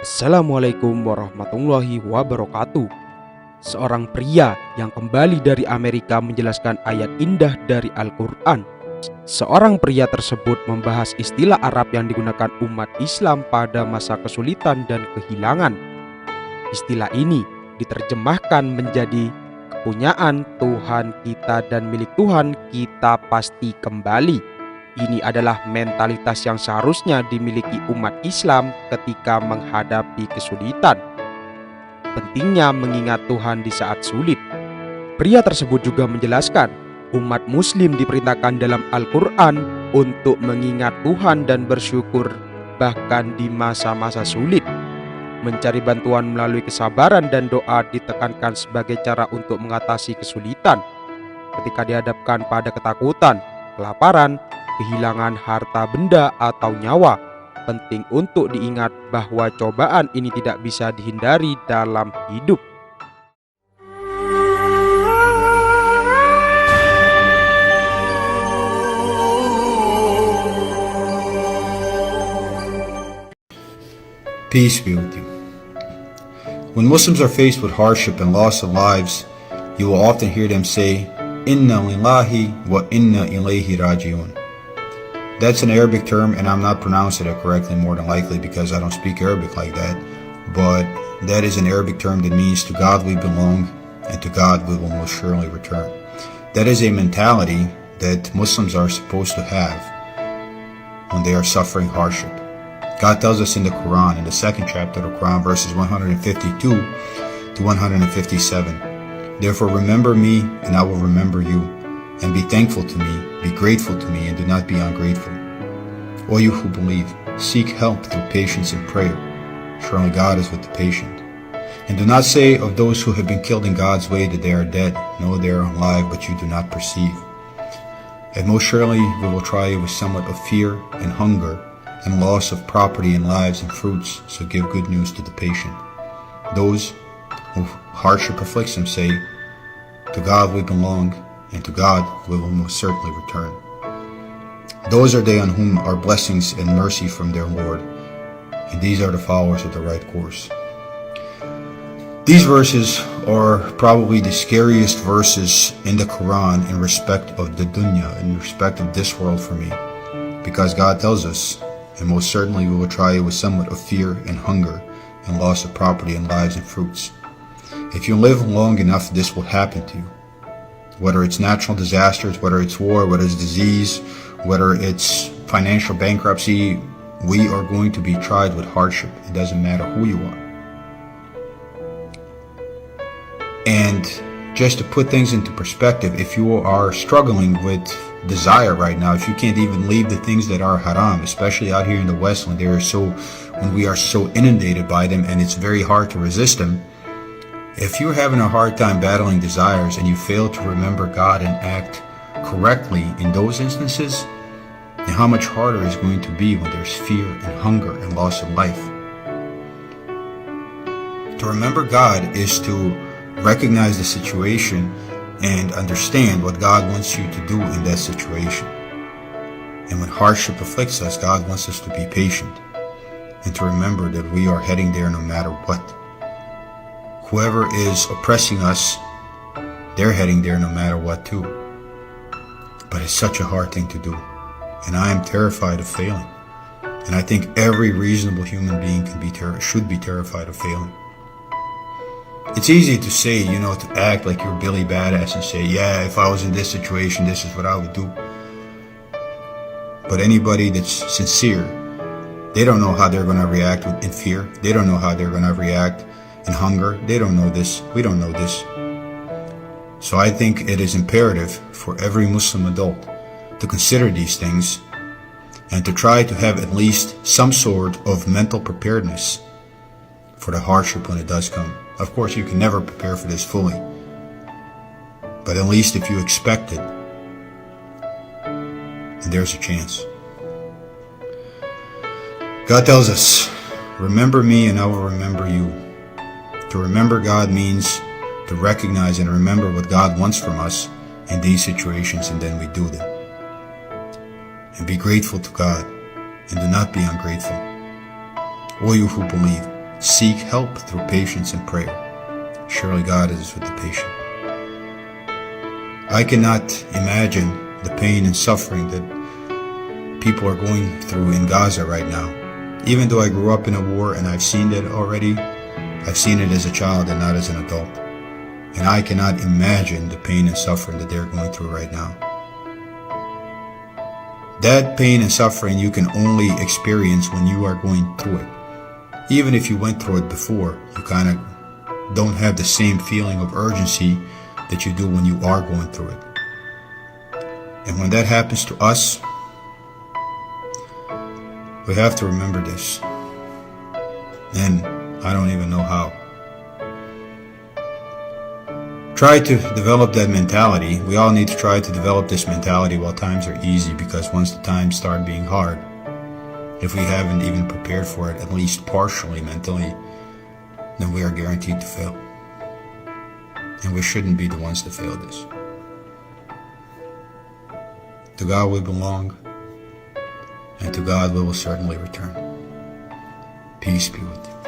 Assalamualaikum warahmatullahi wabarakatuh. Seorang pria yang kembali dari Amerika menjelaskan ayat indah dari Al-Qur'an. Seorang pria tersebut membahas istilah Arab yang digunakan umat Islam pada masa kesulitan dan kehilangan. Istilah ini diterjemahkan menjadi kepunyaan Tuhan kita dan milik Tuhan kita pasti kembali. Ini adalah mentalitas yang seharusnya dimiliki umat Islam ketika menghadapi kesulitan. Pentingnya mengingat Tuhan di saat sulit. Pria tersebut juga menjelaskan, umat Muslim diperintahkan dalam Al-Qur'an untuk mengingat Tuhan dan bersyukur bahkan di masa-masa sulit. Mencari bantuan melalui kesabaran dan doa ditekankan sebagai cara untuk mengatasi kesulitan. Ketika dihadapkan pada ketakutan, kelaparan, kehilangan harta benda atau nyawa, penting untuk diingat bahwa cobaan ini tidak bisa dihindari dalam hidup. Peace be with you. When Muslims are faced with hardship and loss of lives, you will often hear them say, "Inna lillahi wa inna ilayhi raji'un." That's an Arabic term, and I'm not pronouncing it correctly more than likely because I don't speak Arabic like that. But that is an Arabic term that means to God we belong, and to God we will most surely return. That is a mentality that Muslims are supposed to have when they are suffering hardship. God tells us in the Quran, in the second chapter of the Quran, verses 152 to 157, "Therefore remember me, and I will remember you. And be thankful to me, be grateful to me, and do not be ungrateful. O you who believe, seek help through patience and prayer. Surely God is with the patient. And do not say of those who have been killed in God's way that they are dead. No, they are alive, but you do not perceive. And most surely we will try you with somewhat of fear and hunger, and loss of property and lives and fruits, so give good news to the patient. Those who hardship afflicts them say, to God we belong, and to God we will most certainly return. Those are they on whom are blessings and mercy from their Lord, and these are the followers of the right course." These verses are probably the scariest verses in the Quran in respect of the dunya, in respect of this world for me, because God tells us, and most certainly we will try you with somewhat of fear and hunger, and loss of property and lives and fruits. If you live long enough, this will happen to you. Whether it's natural disasters, whether it's war, whether it's disease, whether it's financial bankruptcy, we are going to be tried with hardship. It doesn't matter who you are. And just to put things into perspective, if you are struggling with desire right now, if you can't even leave the things that are haram, especially out here in the West when we are so inundated by them and it's very hard to resist them, if you're having a hard time battling desires and you fail to remember God and act correctly in those instances, then how much harder it's going to be when there's fear and hunger and loss of life. To remember God is to recognize the situation and understand what God wants you to do in that situation. And when hardship afflicts us, God wants us to be patient and to remember that we are heading there no matter what. Whoever is oppressing us, they're heading there no matter what too. But it's such a hard thing to do. And I am terrified of failing. And I think every reasonable human being should be terrified of failing. It's easy to say, to act like you're Billy Badass and say, yeah, if I was in this situation, this is what I would do. But anybody that's sincere, they don't know how they're going to react in fear. They don't know how they're going to react in hunger. They don't know this. We don't know this. So I think it is imperative for every Muslim adult to consider these things and to try to have at least some sort of mental preparedness for the hardship when it does come. Of course, you can never prepare for this fully, but at least if you expect it, then there's a chance. God tells us, "Remember me and I will remember you." To remember God means to recognize and remember what God wants from us in these situations, and then we do them. And be grateful to God, and do not be ungrateful. O you who believe, seek help through patience and prayer. Surely God is with the patient. I cannot imagine the pain and suffering that people are going through in Gaza right now. Even though I grew up in a war and I've seen that already, I've seen it as a child and not as an adult. And I cannot imagine the pain and suffering that they're going through right now. That pain and suffering you can only experience when you are going through it. Even if you went through it before, you kind of don't have the same feeling of urgency that you do when you are going through it. And when that happens to us, we have to remember this. And I don't even know how. Try to develop that mentality. We all need to try to develop this mentality while times are easy, because once the times start being hard, if we haven't even prepared for it, at least partially mentally, then we are guaranteed to fail. And we shouldn't be the ones to fail this. To God we belong, and to God we will certainly return. Peace be with you.